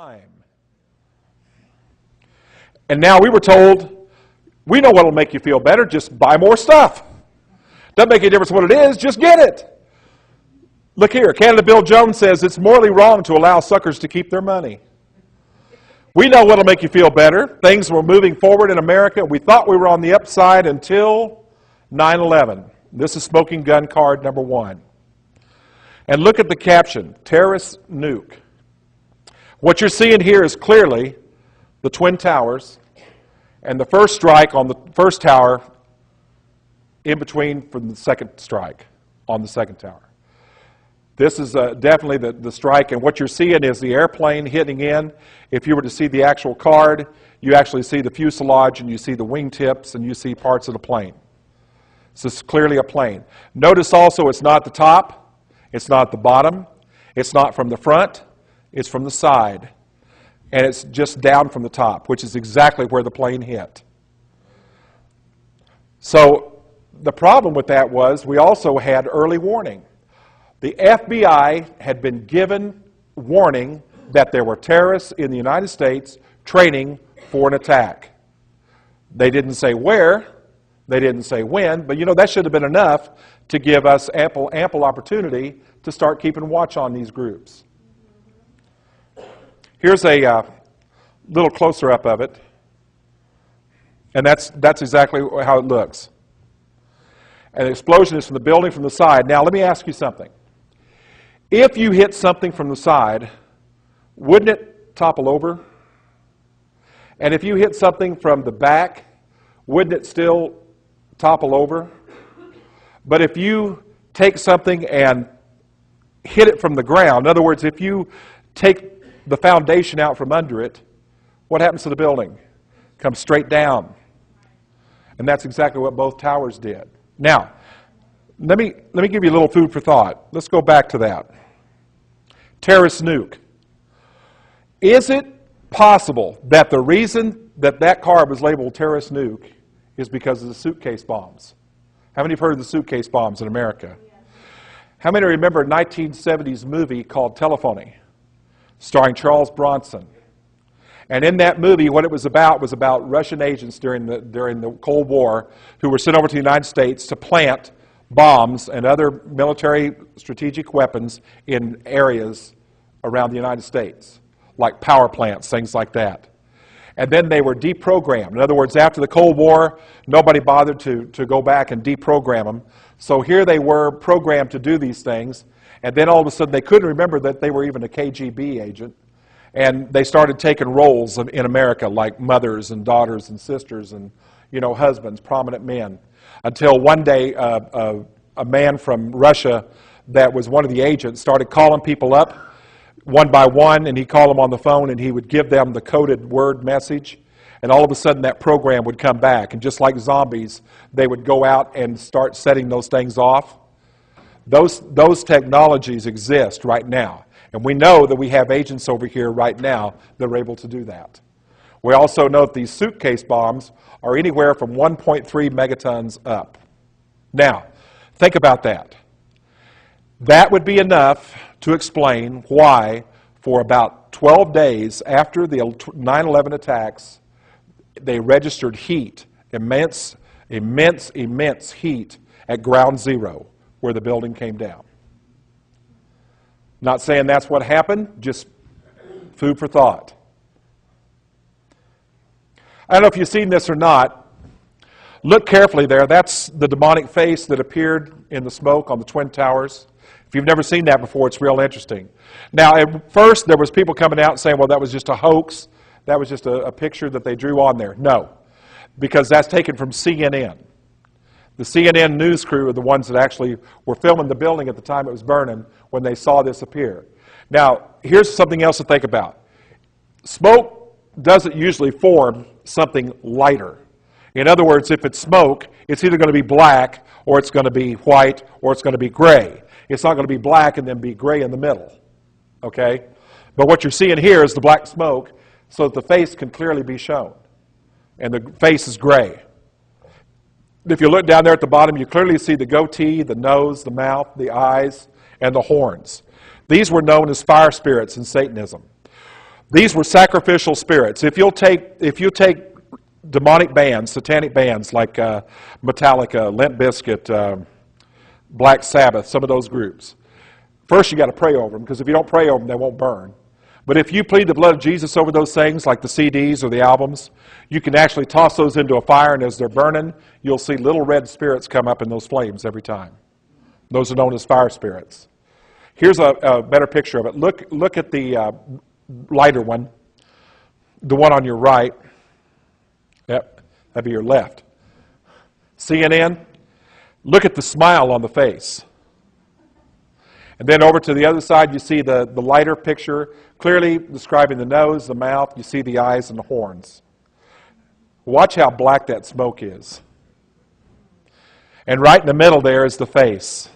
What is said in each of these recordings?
time. And now we were told, we know what will make you feel better, just buy more stuff. Doesn't make any difference what it is, just get it. Look here, Canada Bill Jones says it's morally wrong to allow suckers to keep their money. We know what will make you feel better. Things were moving forward in America. We thought we were on the upside until 9/11. This is smoking gun card number 1. And look at the caption, terrorist nuke. What you're seeing here is clearly the Twin Towers and the first strike on the first tower in between from the second strike on the second tower. This is definitely the strike, and what you're seeing is the airplane hitting in. If you were to see the actual card, you actually see the fuselage and you see the wingtips and you see parts of the plane. So it's clearly a plane. Notice also it's not the top, it's not the bottom, it's not from the front, it's from the side. And it's just down from the top, which is exactly where the plane hit. So the problem with that was we also had early warning. The FBI had been given warning that there were terrorists in the United States training for an attack. They didn't say where, they didn't say when, but you know, that should have been enough to give us ample opportunity to start keeping watch on these groups. Here's a little closer up of it, and that's exactly how it looks. And the explosion is from the building from the side. Now let me ask you something. If you hit something from the side, wouldn't it topple over? And if you hit something from the back, wouldn't it still topple over? But if you take something and hit it from the ground, in other words, if you take the foundation out from under it, what happens to the building? It comes straight down. And that's exactly what both towers did. Now, let me give you a little food for thought. Let's go back to that. Terrorist nuke. Is it possible that the reason that that car was labeled terrorist nuke is because of the suitcase bombs? How many have heard of the suitcase bombs in America? How many remember a 1970s movie called Telephony, starring Charles Bronson? And in that movie, what it was about Russian agents during the Cold War who were sent over to the United States to plant bombs and other military strategic weapons in areas around the United States, like power plants, things like that. And then they were deprogrammed. In other words, after the Cold War, nobody bothered to go back and deprogram them. So here they were programmed to do these things, and then all of a sudden they couldn't remember that they were even a KGB agent. And they started taking roles in America, like mothers and daughters and sisters and, you know, husbands, prominent men. Until one day, a man from Russia that was one of the agents started calling people up one by one, and he'd call them on the phone, and he would give them the coded word message. And all of a sudden, that program would come back. And just like zombies, they would go out and start setting those things off. Those technologies exist right now. And we know that we have agents over here right now that are able to do that. We also know that these suitcase bombs are anywhere from 1.3 megatons up. Now, think about that. That would be enough to explain why, for about 12 days after the 9/11 attacks, they registered heat, immense heat at ground zero where the building came down. Not saying that's what happened, just food for thought. I don't know if you've seen this or not. Look carefully there. That's the demonic face that appeared in the smoke on the Twin Towers. If you've never seen that before, it's real interesting. Now, at first, there was people coming out saying, well, that was just a hoax. That was just a picture that they drew on there. No, because that's taken from CNN. The CNN news crew are the ones that actually were filming the building at the time it was burning when they saw this appear. Now, here's something else to think about. Smoke doesn't usually form something lighter. In other words, if it's smoke, it's either going to be black, or it's going to be white, or it's going to be gray. It's not going to be black and then be gray in the middle. Okay? But what you're seeing here is the black smoke so that the face can clearly be shown. And the face is gray. If you look down there at the bottom, you clearly see the goatee, the nose, the mouth, the eyes, and the horns. These were known as fire spirits in Satanism. These were sacrificial spirits. If you take demonic bands, satanic bands like Metallica, Limp Bizkit, Black Sabbath, some of those groups, first you got to pray over them, because if you don't pray over them, they won't burn. But if you plead the blood of Jesus over those things, like the CDs or the albums, you can actually toss those into a fire, and as they're burning, you'll see little red spirits come up in those flames every time. Those are known as fire spirits. Here's a better picture of it. Look at the lighter one, the one on your right. Yep, that'd be your left. CNN, look at the smile on the face. And then over to the other side, you see the lighter picture, clearly describing the nose, the mouth. You see the eyes and the horns. Watch how black that smoke is. And right in the middle there is the face.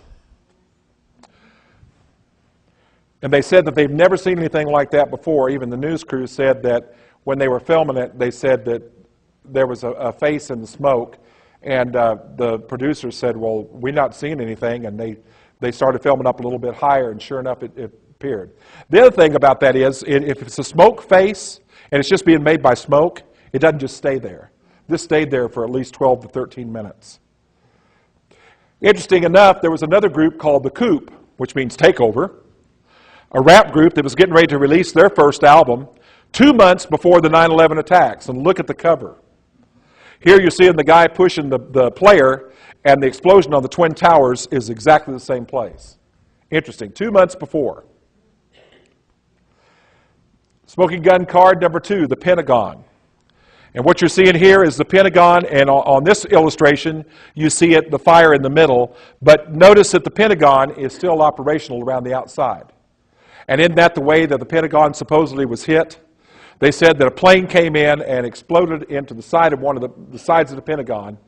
And they said that they've never seen anything like that before. Even the news crew said that when they were filming it, they said that there was a face in the smoke. And the producers said, well, we're not seeing anything. And they started filming up a little bit higher, and sure enough, it appeared. The other thing about that is, if it's a smoke face, and it's just being made by smoke, it doesn't just stay there. This stayed there for at least 12 to 13 minutes. Interesting enough, there was another group called the Coop, which means takeover, a rap group that was getting ready to release their first album 2 months before the 9/11 attacks. And look at the cover. Here you're seeing the guy pushing the player, and the explosion on the Twin Towers is exactly the same place. Interesting. 2 months before. Smoking gun card number 2, the Pentagon. And what you're seeing here is the Pentagon, and on this illustration, you see the fire in the middle, but notice that the Pentagon is still operational around the outside. And isn't that the way that the Pentagon supposedly was hit? They said that a plane came in and exploded into the side of one of the sides of the Pentagon,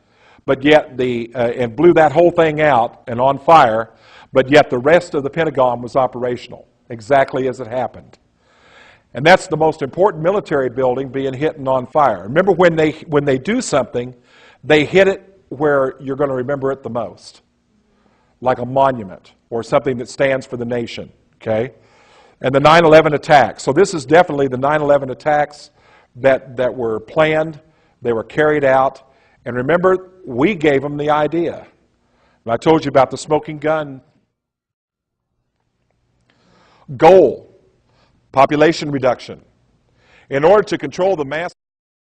but yet and blew that whole thing out and on fire, but yet the rest of the Pentagon was operational, exactly as it happened. And that's the most important military building being hit and on fire. Remember, when they do something, they hit it where you're going to remember it the most, like a monument or something that stands for the nation, okay? And the 9/11 attacks. So this is definitely the 9/11 attacks that were planned, they were carried out. And remember, we gave them the idea. And I told you about the smoking gun. Goal, population reduction. In order to control the mass